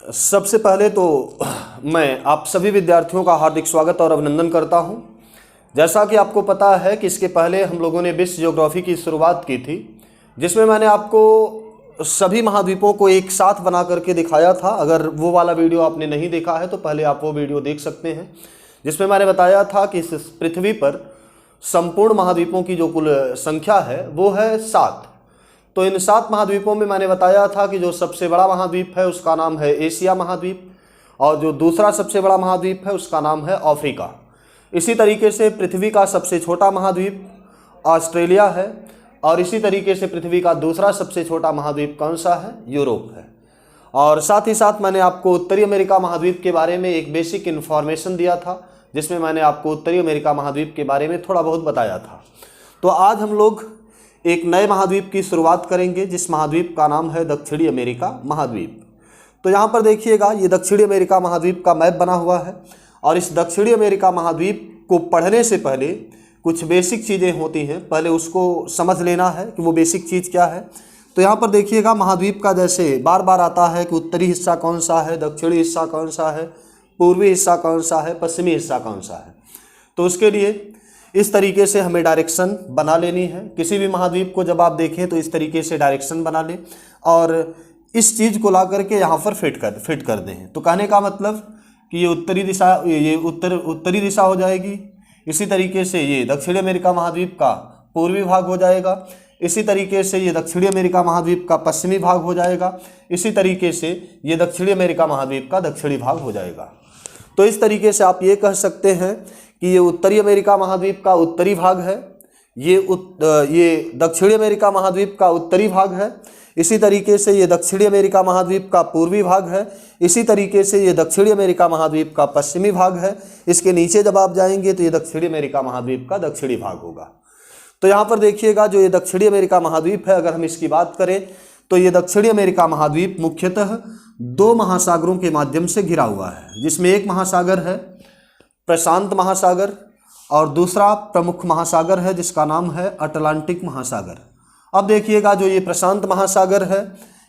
सबसे पहले तो मैं आप सभी विद्यार्थियों का हार्दिक स्वागत और अभिनंदन करता हूं। जैसा कि आपको पता है कि इसके पहले हम लोगों ने विश्व ज्योग्राफी की शुरुआत की थी, जिसमें मैंने आपको सभी महाद्वीपों को एक साथ बना करके दिखाया था। अगर वो वाला वीडियो आपने नहीं देखा है तो पहले आप वो वीडियो देख सकते हैं, जिसमें मैंने बताया था कि इस पृथ्वी पर संपूर्ण महाद्वीपों की जो कुल संख्या है वो है 7। तो इन 7 महाद्वीपों में मैंने बताया था कि जो सबसे बड़ा महाद्वीप है उसका नाम है एशिया महाद्वीप, और जो दूसरा सबसे बड़ा महाद्वीप है उसका नाम है अफ्रीका। इसी तरीके से पृथ्वी का सबसे छोटा महाद्वीप ऑस्ट्रेलिया है, और इसी तरीके से पृथ्वी का दूसरा सबसे छोटा महाद्वीप कौन सा है? यूरोप है। और साथ ही साथ मैंने आपको उत्तरी अमेरिका महाद्वीप के बारे में एक बेसिक इन्फॉर्मेशन दिया था, जिसमें मैंने आपको उत्तरी अमेरिका महाद्वीप के बारे में थोड़ा बहुत बताया था। तो आज हम लोग एक नए महाद्वीप की शुरुआत करेंगे, जिस महाद्वीप का नाम है दक्षिणी अमेरिका महाद्वीप। तो यहाँ पर देखिएगा, ये दक्षिणी अमेरिका महाद्वीप का मैप बना हुआ है, और इस दक्षिणी अमेरिका महाद्वीप को पढ़ने से पहले कुछ बेसिक चीज़ें होती हैं, पहले उसको समझ लेना है कि वो बेसिक चीज़ क्या है। तो यहाँ पर देखिएगा, महाद्वीप का जैसे बार बार आता है कि उत्तरी हिस्सा कौन सा है, दक्षिणी हिस्सा कौन सा है, पूर्वी हिस्सा कौन सा है, पश्चिमी हिस्सा कौन सा है। तो उसके लिए इस तरीके से हमें डायरेक्शन बना लेनी है। किसी भी महाद्वीप को जब आप देखें तो इस तरीके से डायरेक्शन बना लें, और इस चीज़ को ला करके यहाँ पर फिट कर दें। तो कहने का मतलब कि ये उत्तरी दिशा, ये उत्तरी दिशा हो जाएगी। इसी तरीके से ये दक्षिणी अमेरिका महाद्वीप का पूर्वी भाग हो जाएगा। इसी तरीके से ये दक्षिणी अमेरिका महाद्वीप का पश्चिमी भाग हो जाएगा। इसी तरीके से ये दक्षिणी अमेरिका महाद्वीप का दक्षिणी भाग हो जाएगा। तो इस तरीके से आप ये कह सकते हैं कि ये उत्तरी अमेरिका महाद्वीप का उत्तरी भाग है, ये दक्षिणी अमेरिका महाद्वीप का उत्तरी भाग है। इसी तरीके से ये दक्षिणी अमेरिका महाद्वीप का पूर्वी भाग है। इसी तरीके से ये दक्षिणी अमेरिका महाद्वीप का पश्चिमी भाग है। इसके नीचे जब आप जाएंगे तो ये दक्षिणी अमेरिका महाद्वीप का दक्षिणी भाग होगा। तो यहाँ पर देखिएगा, जो ये दक्षिणी अमेरिका महाद्वीप है, अगर हम इसकी बात करें तो ये दक्षिणी अमेरिका महाद्वीप मुख्यतः 2 महासागरों के माध्यम से घिरा हुआ है, जिसमें एक महासागर है प्रशांत महासागर, और दूसरा प्रमुख महासागर है जिसका नाम है अटलांटिक महासागर। अब देखिएगा, जो ये प्रशांत महासागर है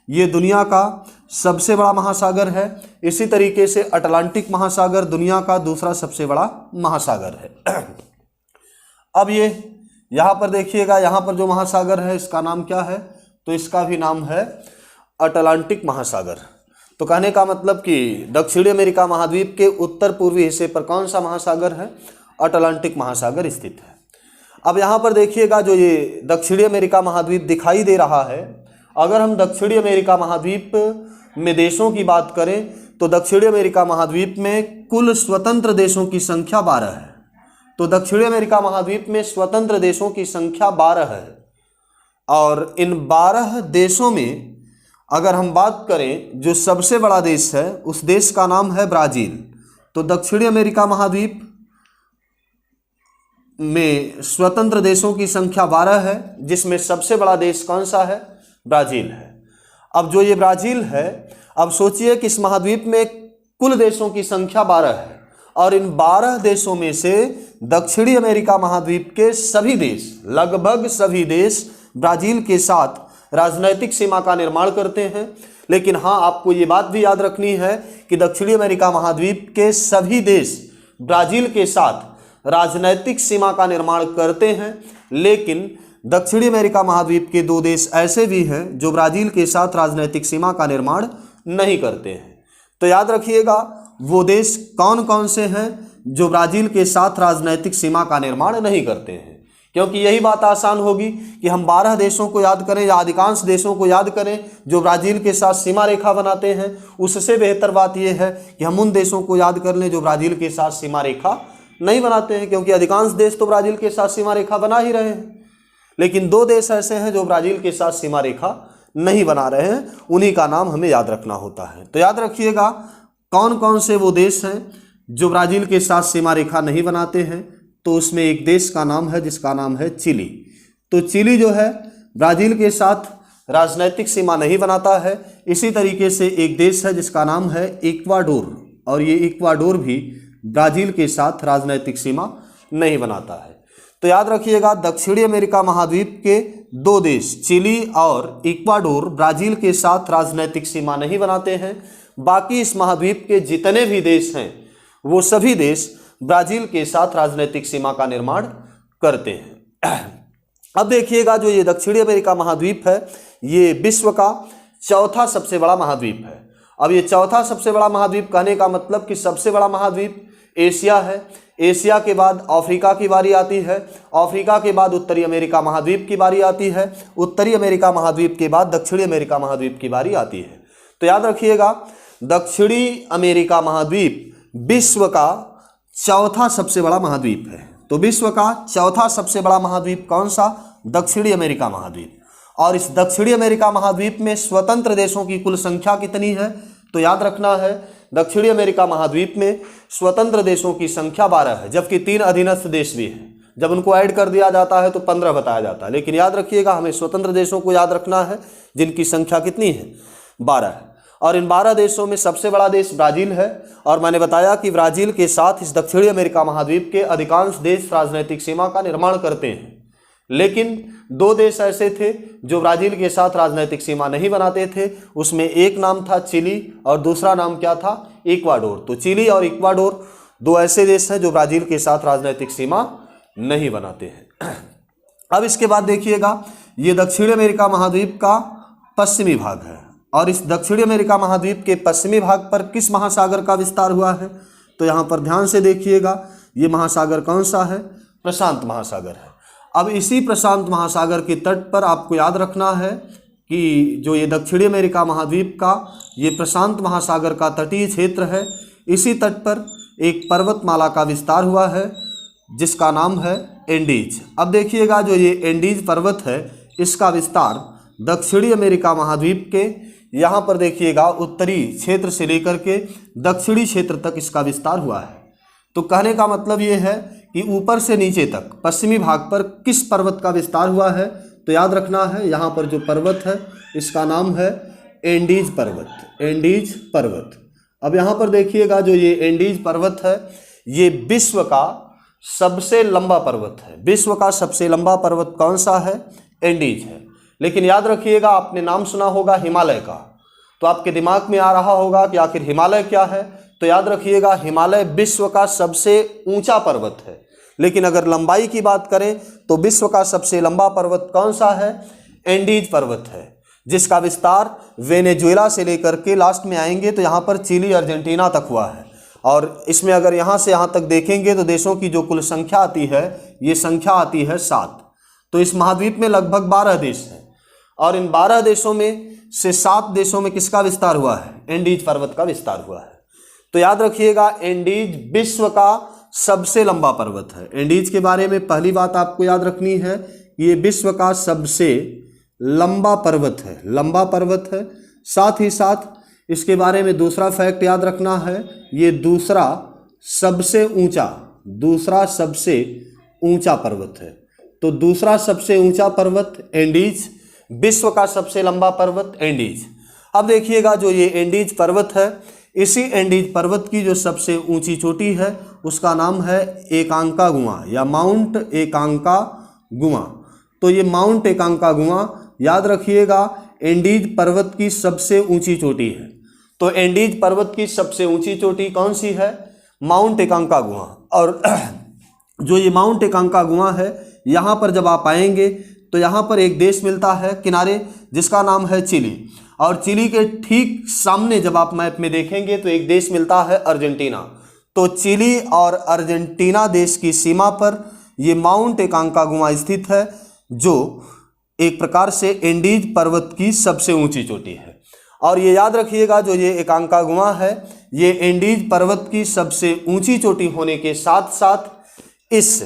ये दुनिया का सबसे बड़ा महासागर है। इसी तरीके से अटलांटिक महासागर दुनिया का दूसरा सबसे बड़ा महासागर है। अब ये यहाँ पर देखिएगा, यहाँ पर जो महासागर है इसका नाम क्या है? तो इसका भी नाम है अटलांटिक महासागर। तो कहने का मतलब कि दक्षिणी अमेरिका महाद्वीप के उत्तर पूर्वी हिस्से पर कौन सा महासागर है? अटलांटिक महासागर स्थित है। अब यहाँ पर देखिएगा, जो ये दक्षिणी अमेरिका महाद्वीप दिखाई दे रहा है, अगर हम दक्षिणी अमेरिका महाद्वीप में देशों की बात करें तो दक्षिणी अमेरिका महाद्वीप में कुल स्वतंत्र देशों की संख्या 12 है। तो दक्षिणी अमेरिका महाद्वीप में स्वतंत्र देशों की संख्या 12 है, और इन 12 देशों में अगर हम बात करें, जो सबसे बड़ा देश है उस देश का नाम है ब्राज़ील। तो दक्षिणी अमेरिका महाद्वीप में स्वतंत्र देशों की संख्या 12 है, जिसमें सबसे बड़ा देश कौन सा है? ब्राज़ील है। अब जो ये ब्राज़ील है, अब सोचिए कि इस महाद्वीप में कुल देशों की संख्या 12 है, और इन 12 देशों में से दक्षिणी अमेरिका महाद्वीप के सभी देश, लगभग सभी देश ब्राज़ील के साथ राजनैतिक सीमा का निर्माण करते हैं। लेकिन हाँ, आपको ये बात भी याद रखनी है कि दक्षिणी अमेरिका महाद्वीप के सभी देश ब्राज़ील के साथ राजनैतिक सीमा का निर्माण करते हैं, लेकिन दक्षिणी अमेरिका महाद्वीप के 2 देश ऐसे भी हैं जो ब्राज़ील के साथ राजनैतिक सीमा का निर्माण नहीं करते हैं। तो याद रखिएगा, वो देश कौन कौन से हैं जो ब्राज़ील के साथ राजनैतिक सीमा का निर्माण नहीं करते हैं, क्योंकि यही बात आसान होगी कि हम 12 देशों को याद करें या अधिकांश देशों को याद करें जो ब्राज़ील के साथ सीमा रेखा बनाते हैं। उससे बेहतर बात यह है कि हम उन देशों को याद कर लें जो ब्राज़ील के साथ सीमा रेखा नहीं बनाते हैं, क्योंकि अधिकांश देश तो ब्राज़ील के साथ सीमा रेखा बना ही रहे हैं। लेकिन 2 देश ऐसे हैं जो ब्राज़ील के साथ सीमा रेखा नहीं बना रहे हैं, उन्हीं का नाम हमें याद रखना होता है। तो याद रखिएगा, कौन कौन से वो देश हैं जो ब्राज़ील के साथ सीमा रेखा नहीं बनाते हैं। तो उसमें एक देश का नाम है जिसका नाम है चिली। तो चिली जो है ब्राज़ील के साथ राजनैतिक सीमा नहीं बनाता है। इसी तरीके से एक देश है जिसका नाम है इक्वाडोर, और ये इक्वाडोर भी ब्राज़ील के साथ राजनैतिक सीमा नहीं बनाता है। तो याद रखिएगा, दक्षिणी अमेरिका महाद्वीप के 2 देश चिली और इक्वाडोर ब्राज़ील के साथ राजनैतिक सीमा नहीं बनाते हैं, बाकी इस महाद्वीप के जितने भी देश हैं वो सभी देश ब्राजील के साथ राजनीतिक सीमा का निर्माण करते हैं। अब देखिएगा जो ये दक्षिणी अमेरिका महाद्वीप है ये विश्व का चौथा सबसे बड़ा महाद्वीप है। अब ये चौथा सबसे बड़ा महाद्वीप कहने का मतलब कि सबसे बड़ा महाद्वीप एशिया है, एशिया के बाद अफ्रीका की बारी आती है, अफ्रीका के बाद उत्तरी अमेरिका महाद्वीप की बारी आती है, उत्तरी अमेरिका महाद्वीप के बाद दक्षिणी अमेरिका महाद्वीप की बारी आती है। तो याद रखिएगा दक्षिणी अमेरिका महाद्वीप विश्व का चौथा सबसे बड़ा महाद्वीप है। तो विश्व का चौथा सबसे बड़ा महाद्वीप कौन सा? दक्षिणी अमेरिका महाद्वीप। और इस दक्षिणी अमेरिका महाद्वीप में स्वतंत्र देशों की कुल संख्या कितनी है? तो याद रखना है दक्षिणी अमेरिका महाद्वीप में स्वतंत्र देशों की संख्या 12 है, जबकि 3 अधीनस्थ देश भी हैं। जब उनको ऐड कर दिया जाता है तो 15 बताया जाता है, लेकिन याद रखिएगा हमें स्वतंत्र देशों को याद रखना है जिनकी संख्या कितनी है? 12 है। और इन 12 देशों में सबसे बड़ा देश ब्राज़ील है। और मैंने बताया कि ब्राज़ील के साथ इस दक्षिणी अमेरिका महाद्वीप के अधिकांश देश राजनीतिक सीमा का निर्माण करते हैं, लेकिन 2 देश ऐसे थे जो ब्राज़ील के साथ राजनीतिक सीमा नहीं बनाते थे। उसमें एक नाम था चिली और दूसरा नाम क्या था? इक्वाडोर। तो चिली और इक्वाडोर 2 ऐसे देश हैं जो ब्राज़ील के साथ राजनीतिक सीमा नहीं बनाते हैं। अब इसके बाद देखिएगा ये दक्षिणी अमेरिका महाद्वीप का पश्चिमी भाग है। और इस दक्षिणी अमेरिका महाद्वीप के पश्चिमी भाग पर किस महासागर का विस्तार हुआ है? तो यहाँ पर ध्यान से देखिएगा ये महासागर कौन सा है? प्रशांत महासागर है। अब इसी प्रशांत महासागर के तट पर आपको याद रखना है कि जो ये दक्षिणी अमेरिका महाद्वीप का ये प्रशांत महासागर का तटीय क्षेत्र है, इसी तट पर एक पर्वतमाला का विस्तार हुआ है जिसका नाम है एंडीज। अब देखिएगा जो ये एंडीज पर्वत है इसका विस्तार दक्षिणी अमेरिका महाद्वीप के यहाँ पर देखिएगा उत्तरी क्षेत्र से लेकर के दक्षिणी क्षेत्र तक इसका विस्तार हुआ है। तो कहने का मतलब ये है कि ऊपर से नीचे तक पश्चिमी भाग पर किस पर्वत का विस्तार हुआ है? तो याद रखना है यहाँ पर जो पर्वत है इसका नाम है एंडीज पर्वत। एंडीज पर्वत। अब यहाँ पर देखिएगा जो ये एंडीज पर्वत है ये विश्व का सबसे लंबा पर्वत है। विश्व का सबसे लंबा पर्वत कौन सा है? एंडीज है। लेकिन याद रखिएगा आपने नाम सुना होगा हिमालय का, तो आपके दिमाग में आ रहा होगा कि आखिर हिमालय क्या है? तो याद रखिएगा हिमालय विश्व का सबसे ऊंचा पर्वत है। लेकिन अगर लंबाई की बात करें तो विश्व का सबसे लंबा पर्वत कौन सा है? एंडीज पर्वत है, जिसका विस्तार वेनेजुएला से लेकर के लास्ट में आएंगे तो यहाँ पर चिली अर्जेंटीना तक हुआ है। और इसमें अगर यहाँ से यहाँ तक देखेंगे तो देशों की जो कुल संख्या आती है ये संख्या आती है 7। तो इस महाद्वीप में लगभग 12 देश हैं और इन 12 देशों में से 7 देशों में किसका विस्तार हुआ है? एंडीज पर्वत का विस्तार हुआ है। तो याद रखिएगा एंडीज विश्व का सबसे लंबा पर्वत है। एंडीज के बारे में पहली बात आपको याद रखनी है कि ये विश्व का सबसे लंबा पर्वत है, लंबा पर्वत है। साथ ही साथ इसके बारे में दूसरा फैक्ट याद रखना है, ये दूसरा सबसे ऊंचा पर्वत है। तो दूसरा सबसे ऊंचा पर्वत एंडीज, विश्व का सबसे लंबा पर्वत एंडीज। अब देखिएगा जो ये एंडीज पर्वत है इसी एंडीज पर्वत की जो सबसे ऊंची चोटी है उसका नाम है एकांकागुआ या माउंट एकांकागुआ। तो ये माउंट एकांकागुआ याद रखिएगा एंडीज पर्वत की सबसे ऊंची चोटी है। तो एंडीज पर्वत की सबसे ऊंची चोटी कौन सी है? माउंट एकांकागुआ। और जो ये माउंट एकांकागुआ है यहाँ पर जब आप आएंगे तो यहाँ पर एक देश मिलता है किनारे जिसका नाम है चिली। और चिली के ठीक सामने जब आप मैप में देखेंगे तो एक देश मिलता है अर्जेंटीना। तो चिली और अर्जेंटीना देश की सीमा पर ये माउंट एकांकागुआ स्थित है जो एक प्रकार से एंडीज पर्वत की सबसे ऊंची चोटी है। और ये याद रखिएगा जो ये एकांकागुआ है ये एंडीज पर्वत की सबसे ऊंची चोटी होने के साथ साथ इस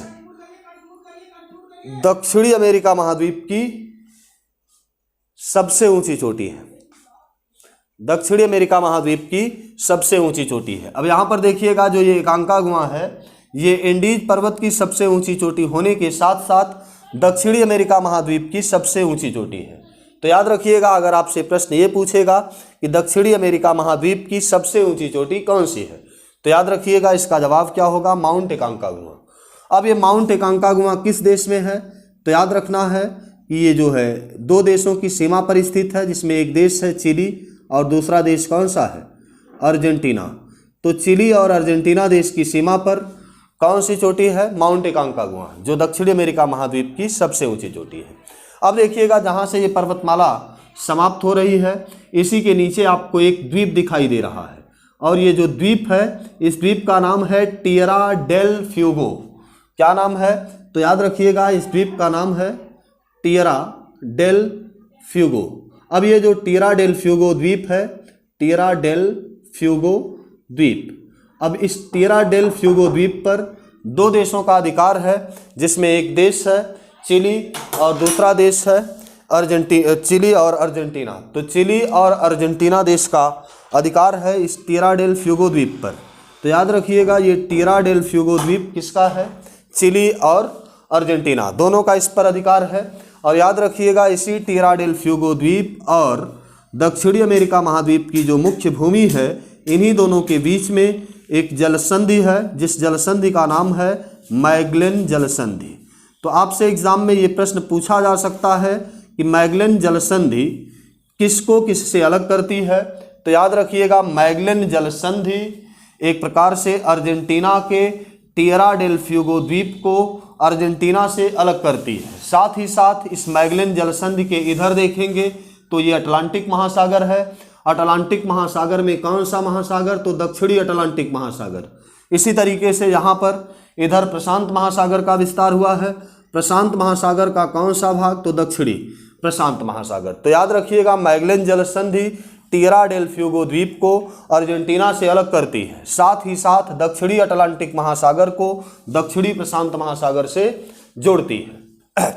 दक्षिणी अमेरिका महाद्वीप की सबसे ऊंची चोटी है। दक्षिणी अमेरिका महाद्वीप की सबसे ऊंची चोटी है। अब यहाँ पर देखिएगा जो ये एकांकागुआ है ये एंडीज पर्वत की सबसे ऊंची चोटी होने के साथ साथ दक्षिणी अमेरिका महाद्वीप की सबसे ऊंची चोटी है। तो याद रखिएगा अगर आपसे प्रश्न ये पूछेगा कि दक्षिणी अमेरिका महाद्वीप की सबसे ऊंची चोटी कौन सी है तो याद रखिएगा इसका जवाब क्या होगा? माउंट एकांकागुआ। अब ये माउंट एकांकागुआ किस देश में है? तो याद रखना है कि ये जो है 2 देशों की सीमा पर स्थित है, जिसमें एक देश है चिली और दूसरा देश कौन सा है? अर्जेंटीना। तो चिली और अर्जेंटीना देश की सीमा पर कौन सी चोटी है? माउंट एकांकागुआ, जो दक्षिणी अमेरिका महाद्वीप की सबसे ऊंची चोटी है। अब देखिएगा जहाँ से ये पर्वतमाला समाप्त हो रही है, इसी के नीचे आपको एक द्वीप दिखाई दे रहा है, और ये जो द्वीप है, इस द्वीप का नाम है टिएरा डेल फ्यूगो। क्या नाम है? तो याद रखिएगा, इस द्वीप का नाम है टिएरा डेल फ्यूगो। अब ये जो टिएरा डेल फ्यूगो द्वीप है, टिएरा डेल फ्यूगो द्वीप, अब इस टिएरा डेल फ्यूगो द्वीप पर दो देशों का अधिकार है, जिसमें एक देश है चिली और दूसरा देश है चिली और अर्जेंटीना। तो चिली और अर्जेंटीना देश का अधिकार है इस टिएरा डेल फ्यूगो द्वीप पर। तो याद रखिएगा, ये टिएरा डेल फ्यूगो द्वीप किसका है? चिली और अर्जेंटीना दोनों का इस पर अधिकार है। और याद रखिएगा, इसी टिएरा डेल फ्यूगो द्वीप और दक्षिणी अमेरिका महाद्वीप की जो मुख्य भूमि है, इन्हीं दोनों के बीच में एक जलसंधि है, जिस जलसंधि का नाम है मैगेलन जलसंधि। तो आपसे एग्जाम में ये प्रश्न पूछा जा सकता है कि मैगेलन जलसंधि किसको किससे अलग करती है? तो याद रखिएगा, मैगेलन जलसंधि एक प्रकार से अर्जेंटीना के टिएरा डेल फ्यूगो द्वीप को अर्जेंटीना से अलग करती है। साथ ही साथ इस मैगेलन जलसंधि के इधर देखेंगे तो ये अटलांटिक महासागर है। अटलांटिक महासागर में कौन सा महासागर? तो दक्षिणी अटलांटिक महासागर। इसी तरीके से यहाँ पर इधर प्रशांत महासागर का विस्तार हुआ है। प्रशांत महासागर का कौन सा भाग? तो दक्षिणी प्रशांत महासागर। तो याद रखिएगा, मैगेलन जलसंधि टिएरा डेल फ्यूगो द्वीप को अर्जेंटीना से अलग करती है, साथ ही साथ दक्षिणी अटलांटिक महासागर को दक्षिणी प्रशांत महासागर से जोड़ती है।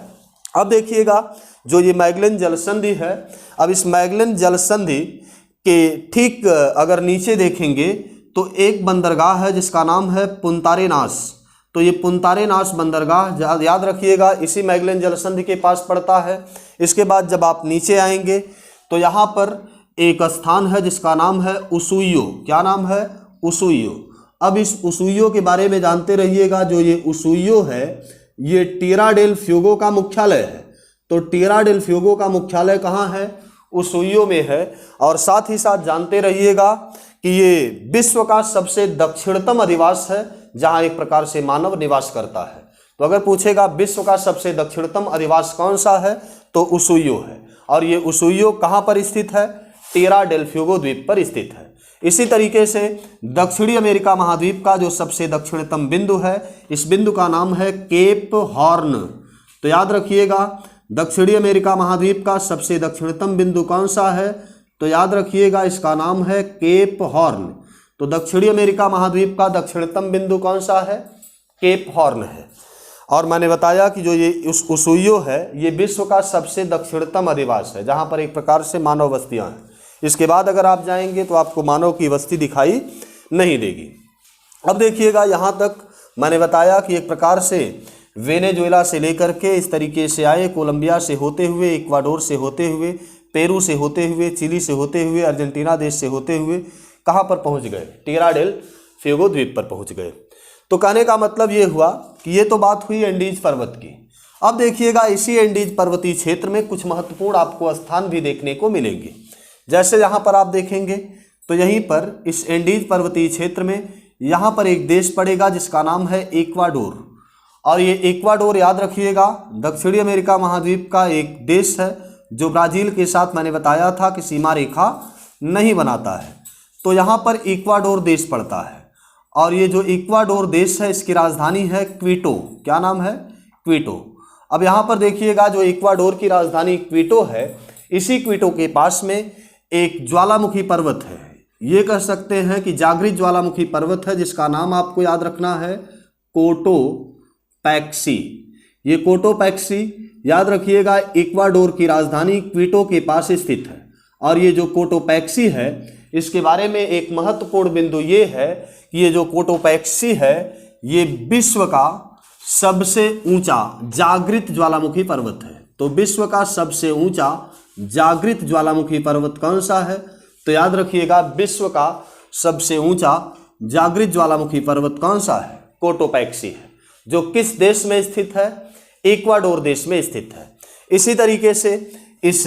अब देखिएगा, जो ये मैगेलन जलसंधि है, अब इस मैगेलन जलसंधि के ठीक अगर नीचे देखेंगे तो एक बंदरगाह है जिसका नाम है पुंतारेनास। तो ये पुंतारेनास बंदरगाह याद रखिएगा, इसी मैगेलन जलसंधि के पास पड़ता है। इसके बाद जब आप नीचे आएंगे तो यहाँ पर एक स्थान है जिसका नाम है उसूइयो। क्या नाम है? उसूइयो। अब इस उसूइयो के बारे में जानते रहिएगा। जो ये उसूइयो है, ये टिएरा डेल फ्यूगो का मुख्यालय है। तो टिएरा डेल फ्यूगो का मुख्यालय कहाँ है? उसूइयो में है। और साथ ही साथ जानते रहिएगा कि ये विश्व का सबसे दक्षिणतम अधिवास है, जहाँ एक प्रकार से मानव निवास करता है। तो अगर पूछेगा विश्व का सबसे दक्षिणतम अधिवास कौन सा है, तो उसूइयो है। और ये उसूइयो कहाँ पर स्थित है? टिएरा डेल फ्यूगो द्वीप पर स्थित है। इसी तरीके से दक्षिणी अमेरिका महाद्वीप का जो सबसे दक्षिणतम बिंदु है, इस बिंदु का नाम है केप हॉर्न। तो याद रखिएगा, दक्षिणी अमेरिका महाद्वीप का सबसे दक्षिणतम बिंदु कौन सा है? तो याद रखिएगा, इसका नाम है केप हॉर्न। तो दक्षिणी अमेरिका महाद्वीप का दक्षिणतम बिंदु कौन सा है? केप हॉर्न है। और मैंने बताया कि जो ये उसूइयो है, ये विश्व का सबसे दक्षिणतम अधिवास है, जहाँ पर एक प्रकार से मानव बस्तियाँ हैं। इसके बाद अगर आप जाएंगे तो आपको मानव की बस्ती दिखाई नहीं देगी। अब देखिएगा, यहाँ तक मैंने बताया कि एक प्रकार से वेनेजुएला से लेकर के इस तरीके से आए, कोलंबिया से होते हुए, इक्वाडोर से होते हुए, पेरू से होते हुए, चिली से होते हुए, अर्जेंटीना देश से होते हुए कहाँ पर पहुँच गए? टिएरा डेल फ्यूगो द्वीप पर पहुँच गए। तो कहने का मतलब ये हुआ कि ये तो बात हुई एंडीज पर्वत की। अब देखिएगा, इसी एंडीज पर्वतीय क्षेत्र में कुछ महत्वपूर्ण आपको स्थान भी देखने को मिलेंगे। जैसे यहाँ पर आप देखेंगे तो यहीं पर इस एंडीज पर्वतीय क्षेत्र में यहाँ पर एक देश पड़ेगा जिसका नाम है इक्वाडोर। और ये इक्वाडोर याद रखिएगा, दक्षिणी अमेरिका महाद्वीप का एक देश है जो ब्राज़ील के साथ मैंने बताया था कि सीमा रेखा नहीं बनाता है। तो यहाँ पर इक्वाडोर देश पड़ता है। और ये जो इक्वाडोर देश है, इसकी राजधानी है क्विटो। क्या नाम है? क्विटो। अब यहाँ पर देखिएगा, जो इक्वाडोर की राजधानी क्विटो है, इसी क्विटो के पास में एक ज्वालामुखी पर्वत है। ये कह सकते हैं कि जागृत ज्वालामुखी पर्वत है, जिसका नाम आपको याद रखना है कोटोपैक्सी। ये कोटोपैक्सी याद रखिएगा, इक्वाडोर की राजधानी क्विटो के पास स्थित है। और ये जो कोटोपैक्सी है, इसके बारे में एक महत्वपूर्ण बिंदु ये है कि ये जो कोटोपैक्सी है, ये विश्व का सबसे ऊंचा जागृत ज्वालामुखी पर्वत है। तो विश्व का सबसे ऊंचा जागृत ज्वालामुखी पर्वत कौन सा है? तो याद रखिएगा, विश्व का सबसे ऊंचा जागृत ज्वालामुखी पर्वत कौन सा है? कोटोपैक्सी है, जो किस देश में स्थित है? इक्वाडोर देश में स्थित है। इसी तरीके से इस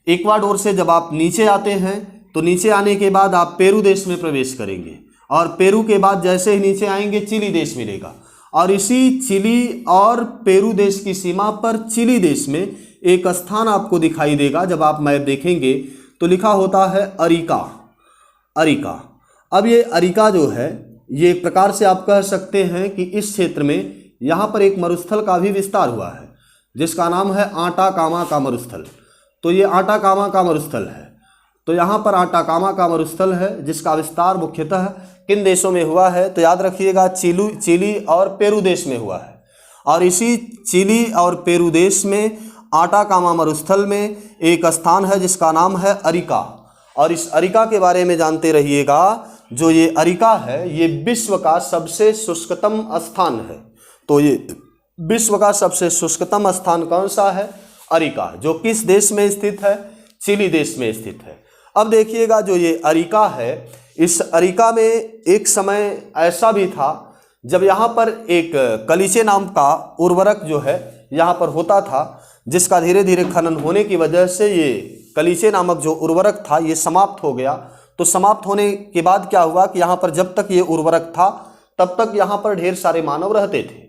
इक्वाडोर से जब आप नीचे आते हैं तो नीचे आने के बाद आप पेरू देश में प्रवेश करेंगे और पेरू के बाद जैसे ही नीचे आएंगे चिली देश मिलेगा और इसी चिली और पेरू देश की सीमा पर चिली देश में एक स्थान आपको दिखाई देगा। जब आप मैप देखेंगे तो लिखा होता है अरिका। अरिका, अब ये अरिका जो है ये एक प्रकार से आप कह सकते हैं कि इस क्षेत्र में यहाँ पर एक मरुस्थल का भी विस्तार हुआ है जिसका नाम है आटाकामा का मरुस्थल। तो ये आटाकामा का मरुस्थल है। तो यहाँ पर आटाकामा का मरुस्थल है जिसका विस्तार मुख्यतः किन देशों में हुआ है, तो याद रखिएगा चिली और पेरू देश में हुआ है। और इसी चिली और पेरू देश में आटाकामा मरुस्थल में एक स्थान है जिसका नाम है अरिका। और इस अरिका के बारे में जानते रहिएगा। जो ये अरिका है ये विश्व का सबसे शुष्कतम स्थान है। तो ये विश्व का सबसे शुष्कतम स्थान कौन सा है? अरिका, जो किस देश में स्थित है? चिली देश में स्थित है। अब देखिएगा जो ये अरिका है, इस अरिका में एक समय ऐसा भी था जब यहाँ पर एक कलीचे नाम का उर्वरक जो है यहाँ पर होता था, जिसका धीरे धीरे खनन होने की वजह से ये कलीचे नामक जो उर्वरक था ये समाप्त हो गया। तो समाप्त होने के बाद क्या हुआ कि यहाँ पर जब तक ये उर्वरक था तब तक यहाँ पर ढेर सारे मानव रहते थे,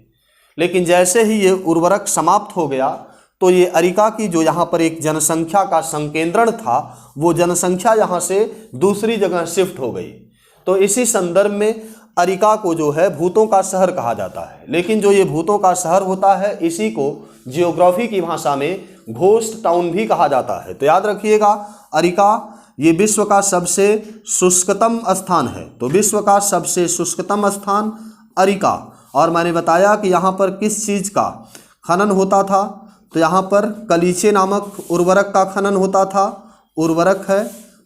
लेकिन जैसे ही ये उर्वरक समाप्त हो गया तो ये अरिका की जो यहाँ पर एक जनसंख्या का संकेंद्रण था वो जनसंख्या यहाँ से दूसरी जगह शिफ्ट हो गई। तो इसी संदर्भ में अरिका को जो है भूतों का शहर कहा जाता है। लेकिन जो ये भूतों का शहर होता है इसी को जियोग्राफी की भाषा में घोस्ट टाउन भी कहा जाता है। तो याद रखिएगा अरिका ये विश्व का सबसे शुष्कतम स्थान है। तो विश्व का सबसे शुष्कतम स्थान अरिका। और मैंने बताया कि यहाँ पर किस चीज़ का खनन होता था, तो यहाँ पर कलीचे नामक उर्वरक का खनन होता था। उर्वरक है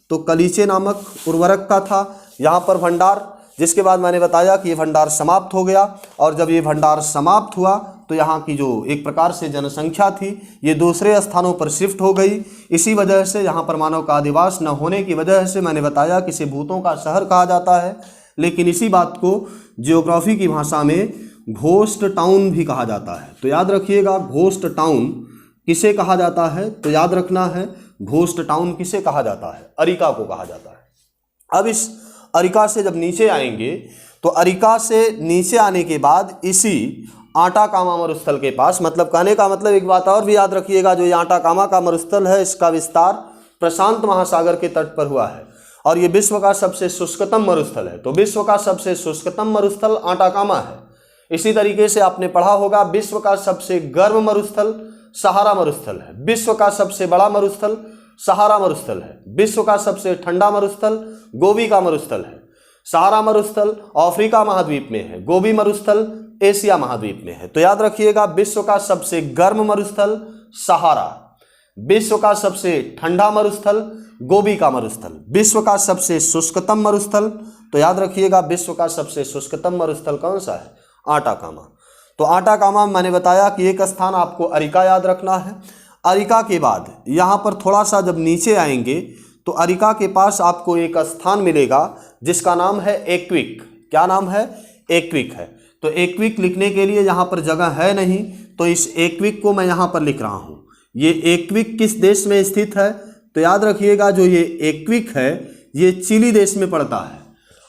तो कलीचे नामक उर्वरक का था यहाँ पर भंडार, जिसके बाद मैंने बताया कि ये भंडार समाप्त हो गया। और जब ये भंडार समाप्त हुआ तो यहाँ की जो एक प्रकार से जनसंख्या थी ये दूसरे स्थानों पर शिफ्ट हो गई। इसी वजह से यहाँ पर मानव का अधिवास न होने की वजह से मैंने बताया कि इसे भूतों का शहर कहा जाता है। लेकिन इसी बात को जियोग्राफी की भाषा में घोस्ट टाउन भी कहा जाता है। तो याद रखिएगा घोस्ट टाउन किसे कहा जाता है, तो याद रखना है घोस्ट टाउन किसे कहा जाता है? अरिका को कहा जाता है। अब इस अरिका से जब नीचे आएंगे तो अरिका से नीचे आने के बाद इसी आटाकामा मरुस्थल के पास, मतलब कहने का मतलब एक बात और भी याद रखिएगा, जो ये आटाकामा का मरुस्थल है इसका विस्तार प्रशांत महासागर के तट पर हुआ है और ये विश्व का सबसे शुष्कतम मरुस्थल है। तो विश्व का सबसे शुष्कतम मरुस्थल आटाकामा है। इसी तरीके से आपने पढ़ा होगा विश्व का सबसे गर्म मरुस्थल सहारा मरुस्थल है। विश्व का सबसे बड़ा मरुस्थल सहारा मरुस्थल है। विश्व का सबसे ठंडा मरुस्थल गोबी का मरुस्थल है। सहारा मरुस्थल अफ्रीका महाद्वीप में है, गोबी मरुस्थल एशिया महाद्वीप में है। तो याद रखिएगा विश्व का सबसे गर्म मरुस्थल सहारा, विश्व का सबसे ठंडा मरुस्थल गोबी का मरुस्थल, विश्व का सबसे शुष्कतम मरुस्थल, तो याद रखिएगा विश्व का सबसे शुष्कतम मरुस्थल कौन सा है? आटाकामा। तो आटाकामा मैंने बताया कि एक स्थान आपको अरिका याद रखना है। अरिका के बाद यहाँ पर थोड़ा सा जब नीचे आएंगे तो अरिका के पास आपको एक स्थान मिलेगा जिसका नाम है एक्विक। क्या नाम है? एक्विक है। तो एक्विक लिखने के लिए यहाँ पर जगह है नहीं, तो इस एक्विक को मैं यहाँ पर लिख रहा हूँ। ये एक्विक किस देश में स्थित है? तो याद रखिएगा जो ये एक्विक है ये चिली देश में पड़ता है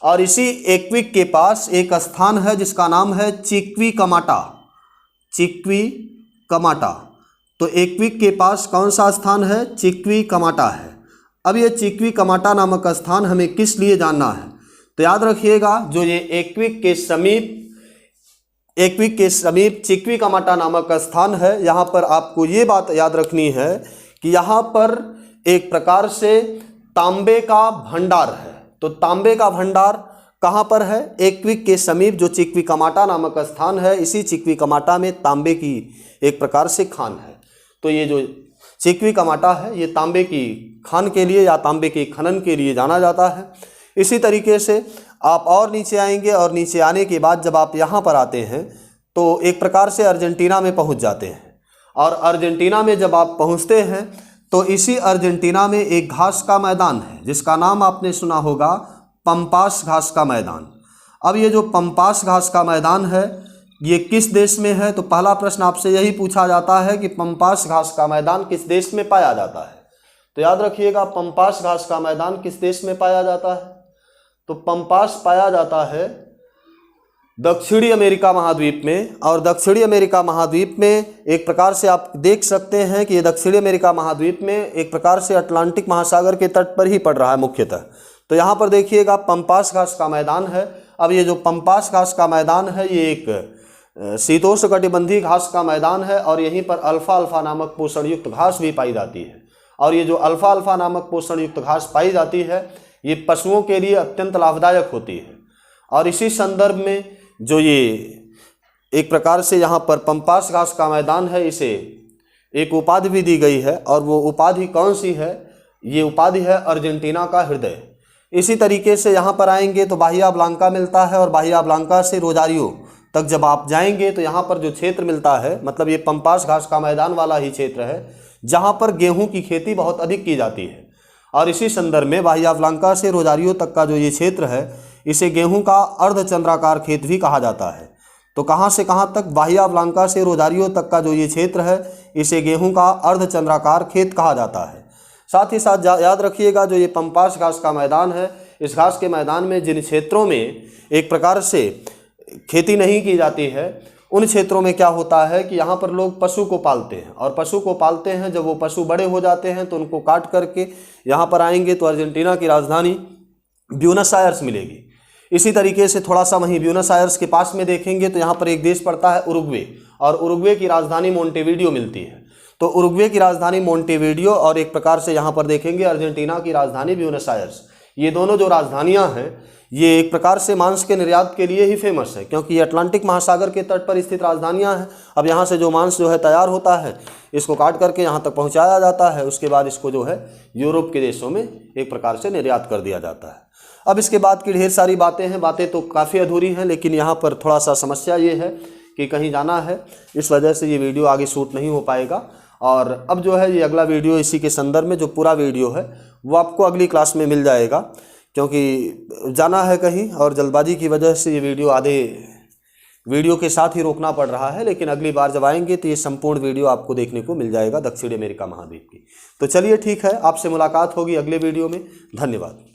और इसी एक्विक के पास एक स्थान है जिसका नाम है चिक्विकमाटा। चिक्विकमाटा। तो एक्विक के पास कौन सा स्थान है? चिक्विकमाटा है। अब ये चिक्विकमाटा नामक स्थान हमें किस लिए जानना है? तो याद रखिएगा जो ये एक्विक के समीप चिक्विकमाटा नामक स्थान है, यहाँ पर आपको ये बात याद रखनी है कि यहाँ पर एक प्रकार से तांबे का भंडार है। तो तांबे का भंडार कहाँ पर है? एक्विक के समीप जो चिक्विकमाटा नामक स्थान है, इसी चिक्विकमाटा में तांबे की एक प्रकार से खान है। तो ये जो चिक्विकमाटा है ये तांबे की खान के लिए या तांबे के खनन के लिए जाना जाता है। इसी तरीके से आप और नीचे आएंगे और नीचे आने के बाद जब आप यहाँ पर आते हैं तो एक प्रकार से अर्जेंटीना में पहुँच जाते हैं। और अर्जेंटीना में जब आप पहुँचते हैं तो इसी अर्जेंटीना में एक घास का मैदान है जिसका नाम आपने सुना होगा पंपास घास का मैदान। अब ये जो पंपास घास का मैदान है ये किस देश में है? तो पहला प्रश्न आपसे यही पूछा जाता है कि पंपास घास का मैदान किस देश में पाया जाता है? तो याद रखिएगा पंपास घास का मैदान किस देश में पाया जाता है? तो पंपास पाया जाता है दक्षिणी अमेरिका महाद्वीप में। और दक्षिणी अमेरिका महाद्वीप में एक प्रकार से आप देख सकते हैं कि ये दक्षिणी अमेरिका महाद्वीप में एक प्रकार से अटलांटिक महासागर के तट पर ही पड़ रहा है मुख्यतः। तो यहाँ पर देखिएगा पंपास घास का मैदान है। अब ये जो पंपास घास का मैदान है ये एक शीतोष्णकटिबंधीय घास का मैदान है और यहीं पर अल्फा अल्फा नामक पोषण युक्त घास भी पाई जाती है। और ये जो अल्फा अल्फा नामक पोषण युक्त घास पाई जाती है ये पशुओं के लिए अत्यंत लाभदायक होती है। और इसी संदर्भ में जो ये एक प्रकार से यहाँ पर पंपास घास का मैदान है इसे एक उपाधि भी दी गई है। और वो उपाधि कौन सी है? ये उपाधि है अर्जेंटीना का हृदय। इसी तरीके से यहाँ पर आएंगे तो बाहिया ब्लांका मिलता है और बाहिया ब्लांका से रोजारियो तक जब आप जाएंगे तो यहाँ पर जो क्षेत्र मिलता है मतलब ये पंपास घास का मैदान वाला ही क्षेत्र है जहाँ पर गेहूँ की खेती बहुत अधिक की जाती है। और इसी संदर्भ में बाहिया ब्लांका से रोजारियो तक का जो ये क्षेत्र है इसे गेहूं का अर्धचंद्राकार खेत भी कहा जाता है। तो कहाँ से कहाँ तक? बाहिया ब्लांका से रोजारियो तक का जो ये क्षेत्र है इसे गेहूं का अर्धचंद्राकार खेत कहा जाता है। साथ ही साथ याद रखिएगा जो ये पंपास घास का मैदान है इस घास के मैदान में जिन क्षेत्रों में एक प्रकार से खेती नहीं की जाती है उन क्षेत्रों में क्या होता है कि यहाँ पर लोग पशु को पालते हैं। और पशु को पालते हैं जब वो पशु बड़े हो जाते हैं तो उनको काट करके यहाँ पर आएंगे तो अर्जेंटीना की राजधानी ब्यूनस आयर्स मिलेगी। इसी तरीके से थोड़ा सा वहीं ब्यूनस आयर्स के पास में देखेंगे तो यहाँ पर एक देश पड़ता है उरुग्वे और उरुग्वे की राजधानी मोंटेवीडियो मिलती है। तो उरुग्वे की राजधानी मोंटेवीडियो और एक प्रकार से यहाँ पर देखेंगे अर्जेंटीना की राजधानी ब्यूनस आयर्स, ये दोनों जो राजधानियाँ हैं ये एक प्रकार से मांस के निर्यात के लिए ही फेमस है क्योंकि ये अटलांटिक महासागर के तट पर स्थित राजधानियाँ हैं। अब यहाँ से जो मांस जो है तैयार होता है इसको काट करके यहाँ तक पहुँचाया जाता है, उसके बाद इसको जो है यूरोप के देशों में एक प्रकार से निर्यात कर दिया जाता है। अब इसके बाद की ढेर सारी बातें हैं, बातें तो काफ़ी अधूरी हैं लेकिन यहाँ पर थोड़ा सा समस्या ये है कि कहीं जाना है इस वजह से ये वीडियो आगे शूट नहीं हो पाएगा। और अब जो है ये अगला वीडियो इसी के संदर्भ में जो पूरा वीडियो है वो आपको अगली क्लास में मिल जाएगा क्योंकि जाना है कहीं और जल्दबाजी की वजह से ये वीडियो आधे वीडियो के साथ ही रोकना पड़ रहा है। लेकिन अगली बार जब आएंगे तो ये संपूर्ण वीडियो आपको देखने को मिल जाएगा दक्षिणी अमेरिका महाद्वीप की। तो चलिए ठीक है, आपसे मुलाकात होगी अगले वीडियो में। धन्यवाद।